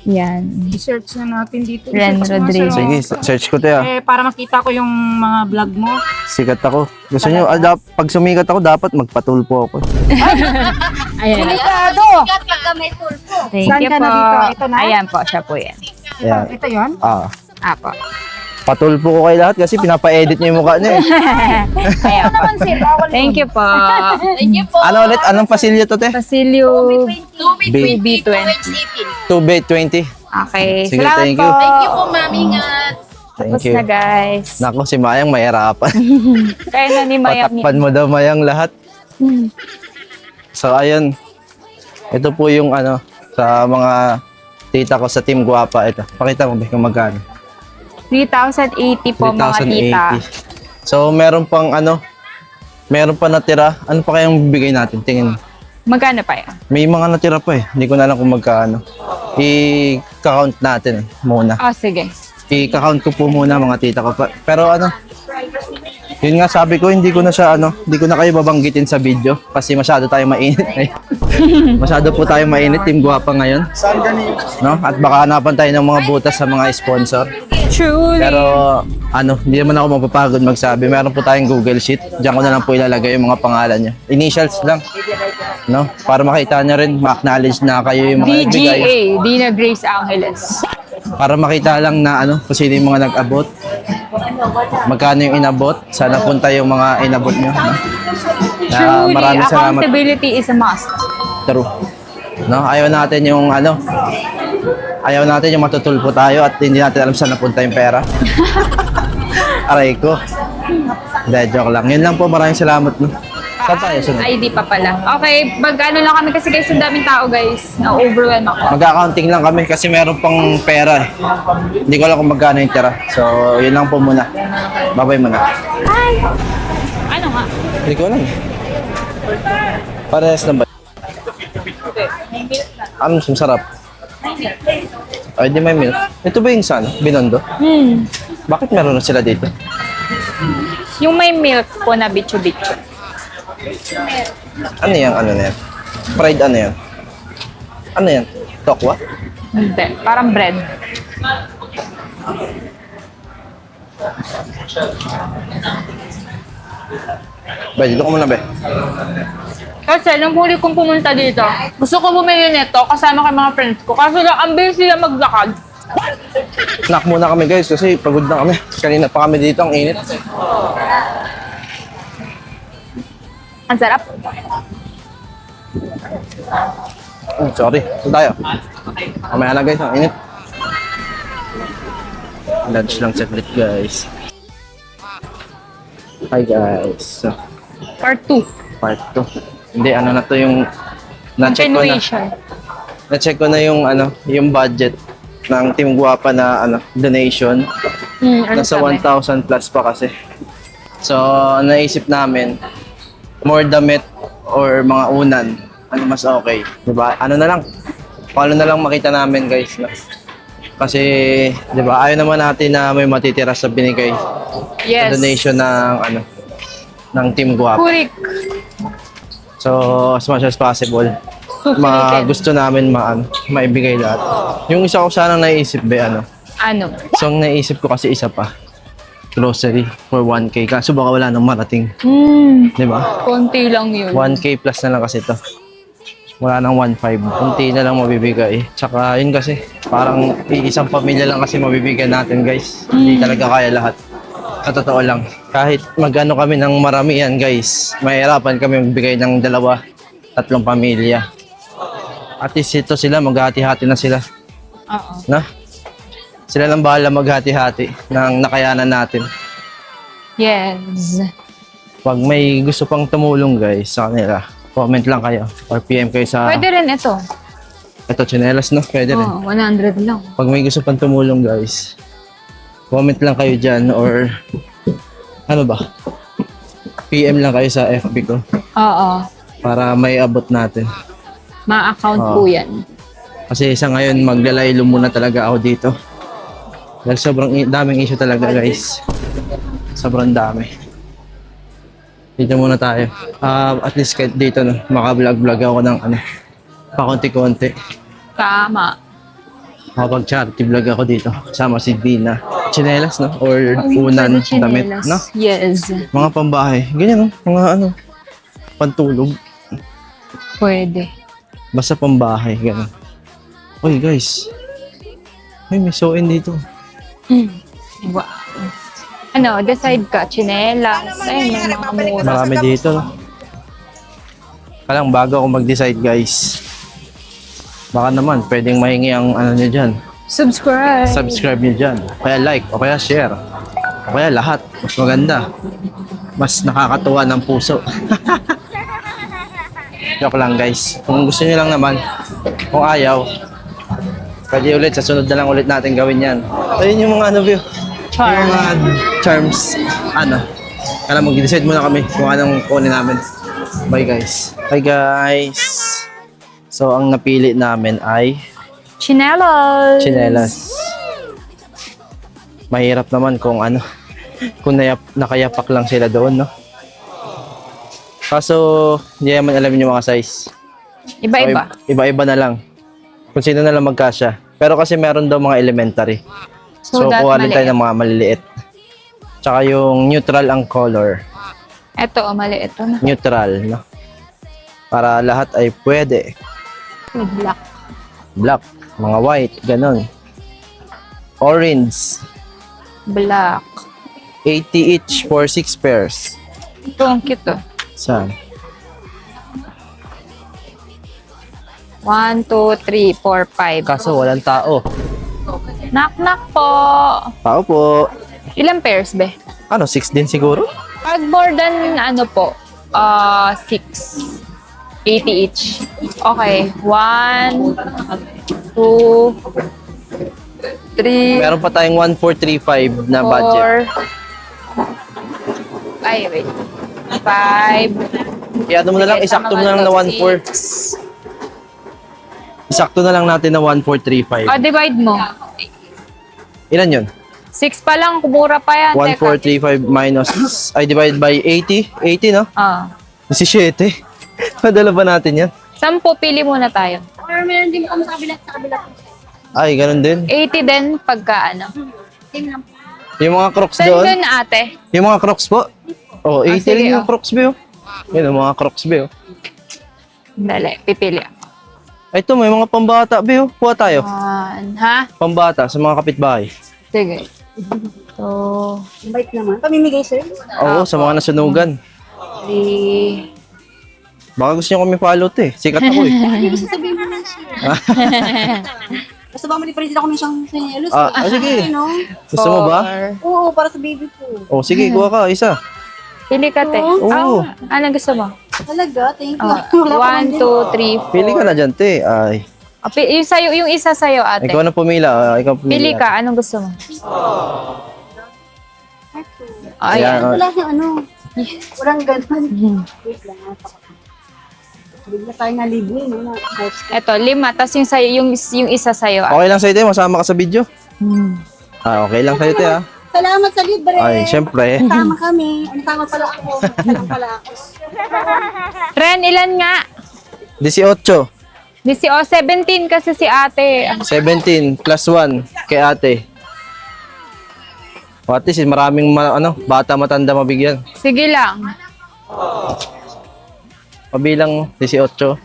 Yan. I-search na natin dito. Ren I-search mo, Rodriguez. sir. Sige, search ko to ah. Para makita ko yung mga vlog mo. Sikat ako. Gusto nyo, pag sumikat ako, dapat magpatulpo ako. Ayan. Delikado! Pagka may tulpo. Thank Saan you ka po. na dito? Ito na? Ayan po, siya po yan. Ayan. Ito yun? Apo. Patulpo ko kayo lahat kasi pinapa-edit niyo yung mukha niya eh. Kaya po. Thank you po. Thank you po. Ano ulit? Anong pasilyo to, te? Basilio 2B20, 2B20. 2H18. 2B20. Okay. Sige, Salamat thank po. you. Thank you po, ma'am. Ingat. Thank Tapos you. na guys. Nako, si Mayang mahirapan. Kaya na ni Mayang. Patakpan mo daw Mayang lahat. So, ayun. Ito po yung ano, sa mga tita ko sa Team Guapa. Ito, pakita mo ba kung magkano? 3,080 po mga tita. 3,080. So, meron pang ano, meron pa natira. Ano pa kayang bibigay natin? Tingin mo. Magkano pa yan? May mga natira pa eh. Hindi ko na alam kung magkano. I-count natin muna. Oh, sige. I-count ko po muna mga tita ko. Pero ano, yun nga sabi ko, hindi ko na kayo babanggitin sa video kasi masyado tayong mainit. Masyado po tayong mainit, Team Guapa ngayon. No? At baka hanapan tayo ng mga butas sa mga sponsor. Truly. Pero ano, hindi naman ako mapapagod magsabi. Meron po tayong Google Sheet. Diyan ko na lang po ilalagay yung mga pangalan niyo. Initials lang. No? Para makita niyo rin, ma-acknowledge na kayo yung mga nagbigay. DGA, Dina Grace Angeles. Para makita lang na ano, kung sino yung mga nag-abot. Magkano yung inabot. Sana punta yung mga inabot niyo. No? Truly, Maraming salamat. accountability is a must. True. No? Ayaw natin yung ano, ayaw natin yung matutulpo tayo at hindi natin alam saan napunta yung pera. Aray ko. Hindi, joke lang. Yun lang po, maraming salamat. No? Saan tayo sunod? ID pa pala. Okay, mag-ano lang kami kasi guys, ang daming tao guys. Na-overwhelm ako. Mag-accounting lang kami kasi meron pang pera eh. Hindi ko alam kung magkano yung tira. So, yun lang po muna. Bye-bye muna. Hi! Ano nga? Hindi ko alam. Parehas na ba? Ano mas masarap? Ay, di may milk. Ito ba yung sana? Binondo? Bakit meron na sila dito? Yung may milk po na bicho-bicho. Ano yan? Ano na yan? Fried ano yan? Ano yan? Tokwa? Hindi, parang bread. Ba, dito ko muna ba? Kasi nung huli kong pumunta dito, gusto ko bumili nito kasama kay mga friends ko. Kaso lang, ang bilis sila maglakad. Snack muna kami guys kasi pagod na kami. Kanina pa kami dito, ang init. Ang sarap. Sorry. Saan tayo? Mamaya na guys, ang init. Lunch lang saglit guys. Hi guys. So, Part 2. part 2. Hindi, ano na to yung na-check ko na. Continuation. Na-check ko na yung ano, yung budget ng Team Guapa na ano, donation. Ano Nasa sabi? 1,000 plus pa kasi. So, naisip namin, more damit or mga unan, ano mas okay. Diba? Ano na lang, kung ano na lang makita namin guys. No? Kasi, diba, ayaw naman natin na may matitira sa binigay. Yes. Donation ng, ano, ng Team Guapa. Kurik. So, as much as possible, Susulitin. gusto namin maibigay lahat. Yung isa ko sana naisip ba, ano, Ano? so ang naisip ko kasi isa pa, grocery for 1K. Kaso baka wala nang marating. Di ba? Konti lang yun. 1K plus na lang kasi to. Wala nang 1.5. Kunti na lang mabibigay. Tsaka yun kasi, parang isang pamilya lang kasi mabibigyan natin guys. Hindi talaga kaya lahat. Sa totoo lang. Kahit magano kami ng maramihan guys, mahirapan kami magbigay ng 2-3 pamilya. At least ito sila, maghati-hati na sila. Oo. Na? Sila lang bahala maghati-hati ng nakayanan natin. Yes. Pag may gusto pang tumulong guys sa kanila, comment lang kayo or PM kayo sa... Pwede rin ito. Ito, chinelas no? Pwede rin. Oh, 100 lang. Pag may gusto pang tumulong guys, comment lang kayo dyan or ano ba? PM lang kayo sa FB ko Oo. para may abot natin. Ma-account Oo. po yan. Kasi sa ngayon maglalaylo muna talaga ako dito. Dahil sobrang daming issue talaga guys. Sobrang dami. Dito muna tayo. At least kahit dito no, maka-vlog ako ng ano, pakonti-konti. Tama. Makapag-charity vlog ako dito. Kasama si Dina. Chinelas no? Or unan, Pwede damit. chinelas. No? Yes. Mga pambahay. Ganyan no? Mga ano, pantulog. Pwede. Basta pambahay. Ganun. Uy guys. Ay, may sew-in dito. Wow. Ano, decide ka, chinelas. Ayun, may mga mura. Marami dito. No? Kalang bago ako mag-decide, guys. Baka naman, pwedeng mahingi ang ano nyo dyan. Subscribe. Subscribe nyo dyan. O kaya like, o kaya share. O kaya lahat. Mas maganda. Mas nakakatuwa ng puso. Joke lang, guys. Kung gusto nyo lang naman, kung ayaw, pwede ulit, sa sunod na lang ulit natin gawin yan. Ayun yung mga ano, view. Yung mga charms. Ano. Kaya mag-decide muna kami kung anong kunin namin. Bye, guys. Bye, guys. So, ang napili namin ay Chinelas. chinelas. Mahirap naman kung ano, kung nakayapak lang sila doon, no? Kaso, hindi naman alam yung mga size. Iba-iba. So, iba-iba na lang. Kung sino na lang magkasya. Pero kasi meron daw mga elementary. So, that kuha rin tayo maliit. ng mga maliliit. Tsaka yung neutral ang color. Ito, maliit. Ito na. Neutral, no? Para lahat ay pwede. May black. Black, mga white, ganon. Orange, Black. 80 each for 6 pairs. Ito, ang cute oh. Saan? 1, 2, 3, 4, 5. Kaso walang tao. Knock-knock po. Tao po. Ilang pairs, be? Ano, 6 din siguro? Pag more than, ano po, 6. 80 each. Okay. 1, 2, 3, Meron pa tayong 1435 na budget. 4. Ay, wait. 5. Kaya mo na lang, isakto mo na lang na 14. Isakto na lang natin na 1435. Divide mo. Ilan yun? 6 pa lang, kumura pa yan. Teka. 1435 minus, I divide by 80. 80, no? 17. Madala ba natin yan? 10, pili muna tayo. Or meron din kami sa kabila. Ay, ganun din. 80 din pagka ano. Same lang. Yung mga crocs Saan doon. doon ate? Yung mga crocs po. Oh, 80 sige, rin yung oh. crocs ba yun? Yun, yung mga crocs ba yun? Dali, pipili ako. Ay, ito, may mga pambata ba yun? Kuha tayo. 1, ha? Pambata sa mga kapitbahay. Sige. So, Invite naman. Pamimigay, sir. Oo, sa mga nasunugan. 3. Baka gusto nyo kami follow to eh. Sikat ako eh. Hindi ko sasabihin mo na siya. Basta ba mali pa rin sila kung isang senyelus? Sige. No? Gusto mo ba? Oo, para sa baby ko. Oh, sige, kuha ka. Isa. Pili ka, te. Oo. Ano gusto mo? Talaga, thank you. 1, 2, 3, 4. Pili ka na dyan, te. Ay. Yung, sayo, yung isa sa'yo, ate. Ikaw na pumila. Ikaw pumila. Pili ka. Anong gusto mo? Ay, Ayan, Wala siyang ano. Walang ganun. Wait lang. Bigla tayo nga libre, no? eto, 5. Tapos yung, sayo, yung isa sa'yo, ate. Okay lang sa'yo, te. Masama ka sa video. Okay lang sa'yo, te, ha. Salamat sa libre. Ay, syempre. Sama kami. Ano tama pala ako? Ano pala ako? Ren, ilan nga? 18. 17 kasi si ate. 17 plus 1 kay ate. O at least, maraming bata matanda mabigyan. Sige lang. Pabilang 18.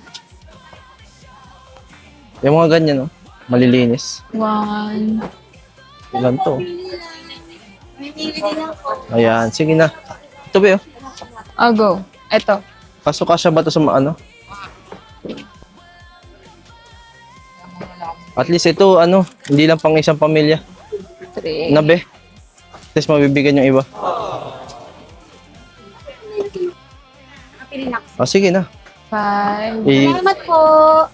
Yung mga ganyan, no? Malilinis. 1. Ilan to? Ayan, sige na. Ito ba yun? Oh, go. Eto. Kaso kasya ba ito sa ano? At least ito, hindi lang pang isang pamilya. 3. Nabe. At least mabibigyan yung iba. Sige na. 5. Salamat po.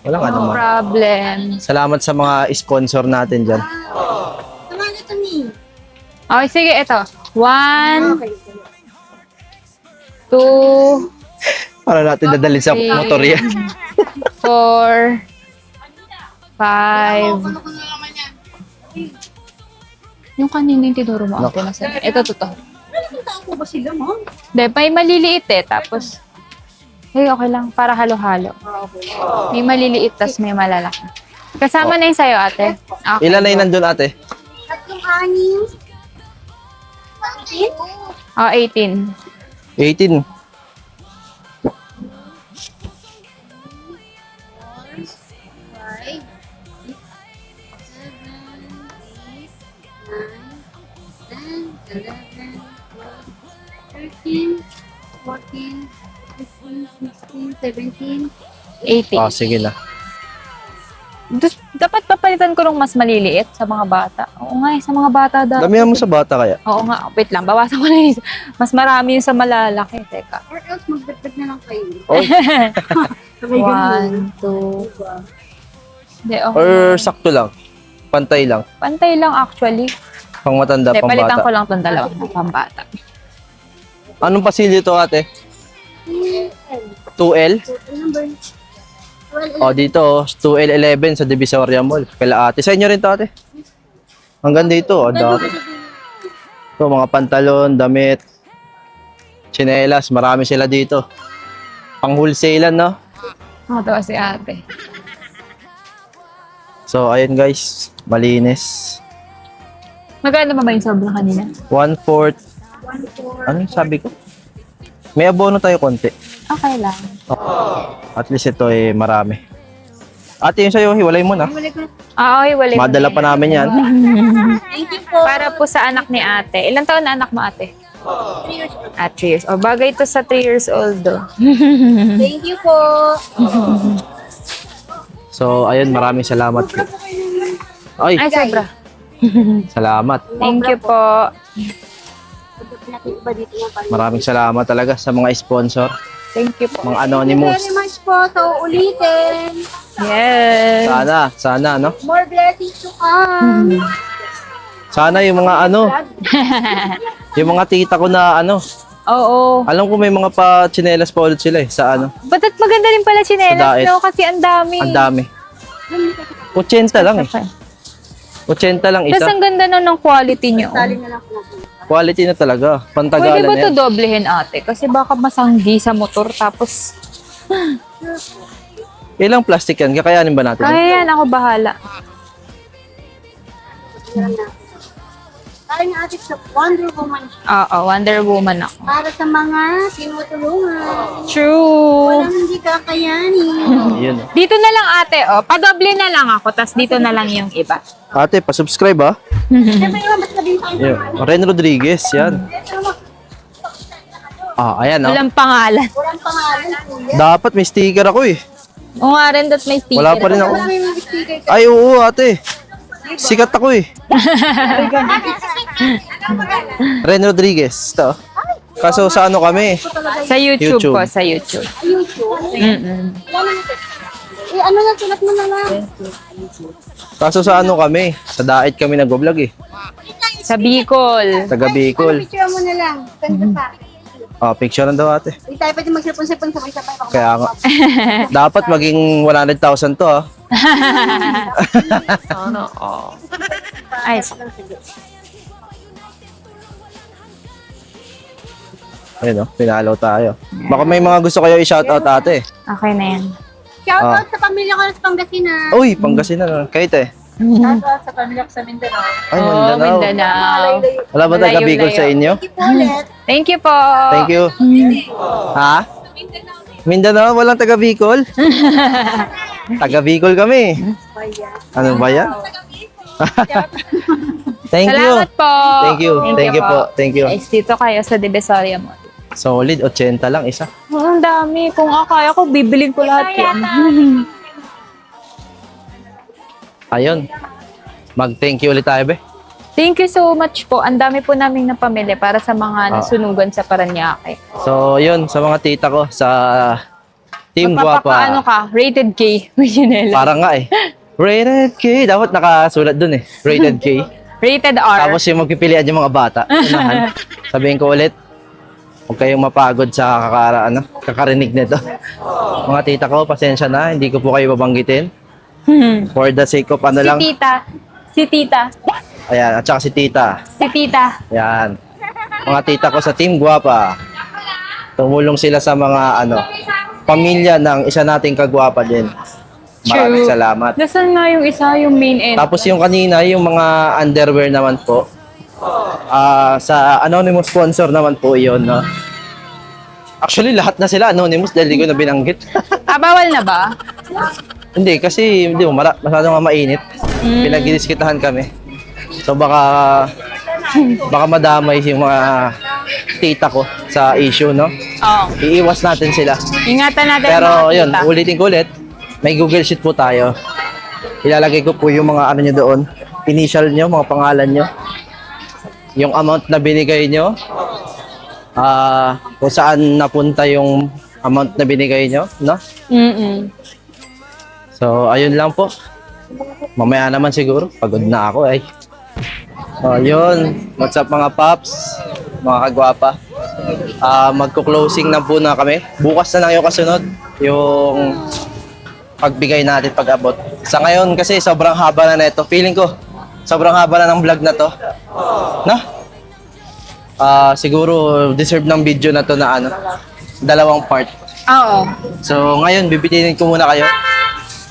Walang ano No man. problem. Salamat sa mga sponsor natin dyan. Salamat to me. Okay, sige, eto. 1, Okay. 2, Para natin dadalhin sa Okay. motorya. 4, 5. Yung kanina yung tinuro mo ako nasa. Ito, totoo. Nakita ko ba sila, ma'am? Hindi, may maliliit eh. Tapos, okay lang. Para halo-halo. May maliliit, tas may malalaki. Kasama na yung sa'yo, ate. Okay. Ilan na yung nandun, ate? 3, 18? 18. 18. 11, 12, 13, 14, 15, 16, 17. 80. Oh, sige na. Dapat papalitan ko ng mas maliliit sa mga bata. Oo nga, sa mga bata dapat. Damihan mo sa bata kaya. Oo nga, wait lang, bawasan ko na yung mas marami yung sa malalaki. Teka. Or else, magdagdag na lang kayo. Oh, Sabay ganun. 1, 2. Hindi, okay. or sakto lang. Pantay lang. Pantay lang actually. Pang matanda, Hindi, pang palitan ko bata. lang itong dalawa ng pambata. Anong pasilyo to ate? 2L? Number 12, O dito, 2L11 sa Divisoria Mall. Kaila ate. Sa inyo rin to ate? Hanggang dito, o dati. Ito, mga pantalon, damit, tsinelas, marami sila dito. Pang wholesale no? Ito si ate. So, ayun guys, malinis. Magkano ba yung sobra kanina? 1/4. Ano yung sabi ko? May abono tayo konti. Okay lang. At least ito eh marami. Ate, yung sa'yo, hiwalay mo na. Ah, okay, wala. Madala pa namin yan. Para po sa anak ni ate. Ilang taon na anak mo ate? 3 years. O, bagay to sa 3 years old. Oh. Thank you po. So, ayun, maraming salamat po. Ay, Ay, sobra. salamat. Thank you po. Nakita ba dito yung pala? Maraming salamat talaga sa mga sponsor, Thank you po. mga anonymous. Very much po. So, ulitin. Yes. Sana, no? More blessings to come. Sana yung mga yung mga tita ko na Oo. alam ko may mga pa-tsinelas pa ulit sila eh, sa Ba't maganda rin pala Sa chinelas, diet. no? Kasi ang dami. ang dami. 80 lang eh. 80 lang Tapos isa. ang ganda na ng quality nyo. Tali na lang po natin. Quality na talaga. Pwede Pantagalan ba na ito yan. doblehin ate? Kasi baka masanggi sa motor tapos Ilang plastic yan? Kakayanin ba natin? kaya yan, ako bahala. Tayo nga atin sa Wonder Woman Oo, Wonder Woman ako. para sa mga tinutulungan. True. Walang hindi kakayanin. Yun. Dito na lang ate, oh. Padoble na lang ako, tas dito na lang yung iba. Ate, pa-subscribe ha. Siyempre naman, mas sabihin tayo Yeah. Ren Rodriguez, yan. Ayan Walang pangalan. Walang pangalan. kuya. Dapat may sticker ako eh. O nga rin, that may sticker. Wala pa rin ako. Wala may mga sticker. Ay, oo ate. Sikat ako eh. Ren Rodriguez. Ito. Kaso sa ano kami? Sa YouTube, YouTube. po, sa YouTube. YouTube. Mm-mm. Ano na, sulat mo na lang. Kaso sa ano kami? Sa Daet kami nag-vlog eh. Sa Bicol. Taga Bicol. Picture mo na lang. Ganda pa. Picture na daw ate. Hindi tayo pwede magsipon-sipon sabay-sabay. Baka Kaya nga. Dapat maging 100,000 to ah. Ay, Ayun oh, pinalo tayo. Baka may mga gusto kayo i-shoutout ate. okay na yan. Shoutout sa pamilya ko sa Pangasinan. Uy, Pangasinan. Kayo te. Shoutout sa pamilya ko sa Mindanao. Ay, Oh, Mindanao. Mindanao. Wala ba taga Layo-layo. Bicol sa inyo? Thank you po ulit. Thank you po. Thank you. Ha? Mindanao, walang taga Bicol? Taga Bicol kami. Ano ba yan? Thank you. Salamat po. Thank you. Thank you po. Thank you. Guys, dito kayo sa Divisoria Mall. Solid, 80 lang isa. Ang dami. Kung kaya ko, bibilin ko lahat yan. Ayun. Mag-thank you ulit tayo, be. Thank you so much po. Ang dami po naming napamili para sa mga nasunugan sa Paranaque. So, yun, sa mga tita ko, sa Team Magpapakaano Guapa. ka? Rated K. Chinela. Parang nga eh. Rated K. Dapat nakasulat dun eh. Rated K. Rated R. Tapos yung magpipilian yung mga bata. Unahan. Sabihin ko ulit, huwag kayong mapagod sa kakarinig nito. Mga tita ko, pasensya na. Hindi ko po kayo babanggitin. For the sake of si lang. tita. Si tita. Ayan, at saka si tita. Si tita. Ayan. Mga tita ko sa Team Guapa. Tumulong sila sa mga pamilya ng isa nating kagwapa din. Maraming True. salamat. Nasaan nga yung isa, yung main end? Tapos yung kanina, yung mga underwear naman po. Sa anonymous sponsor naman po yun. No? Actually, lahat na sila anonymous dahil di ko na binanggit. Bawal na ba? Hindi, kasi hindi mo, masyado nga mainit. Pinag-diskitahan kami. So baka Baka madamay yung mga tita ko sa issue, no? Oo. Iiwas natin sila. Ingatan natin Pero ang mga yun, tita. ulitin ko ulit, may Google Sheet po tayo. Ilalagay ko po yung mga ano nyo doon, initial nyo, mga pangalan nyo, yung amount na binigay nyo, kung saan napunta yung amount na binigay nyo, no? Mm-mm. So, ayun lang po. Mamaya naman siguro, pagod na ako eh. So, yun. What's up mga paps, mga kagwapa. Magko-closing na po na kami. Bukas na lang yung kasunod, yung pagbigay natin pag-abot. Sa ngayon kasi sobrang haba na neto. Feeling ko, sobrang haba na ng vlog na to. No? Siguro deserve ng video na to na ano, dalawang part. Oo. So ngayon, bibitinin ko muna kayo.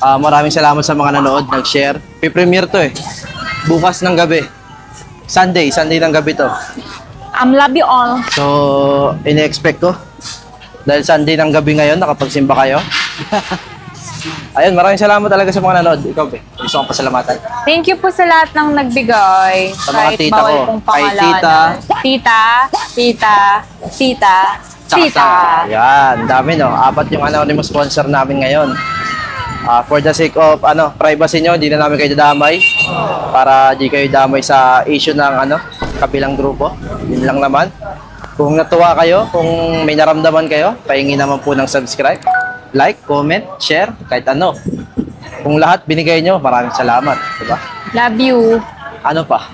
Maraming salamat sa mga nanood, nag-share. Pre-premiere to eh. Bukas ng gabi. Sunday ng gabi to. Love you all. So, ini-expect ko. Dahil Sunday ng gabi ngayon, nakapagsimba kayo. Ayun, maraming salamat talaga sa mga nanood. Ikaw, be, gusto kong pasalamatan. Thank you po sa lahat ng nagbigay. Sa mga Kahit tita bawal ko. kong Kay pangalanan. Tita. Yan, dami no. 4 yung anonymous sponsor namin ngayon. For the sake of privacy nyo, hindi na namin kayo dadamay. Para di kayo damay sa issue ng kabilang grupo. Yun lang naman. Kung natuwa kayo, kung may naramdaman kayo, pahingi naman po ng subscribe, like, comment, share, kahit ano. Kung lahat binigay nyo, maraming salamat. Diba? Love you. Ano pa?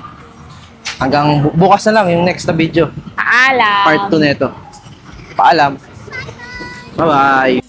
Hanggang bukas na lang yung next na video. Paalam. Part 2 nito. Paalam. Bye-bye.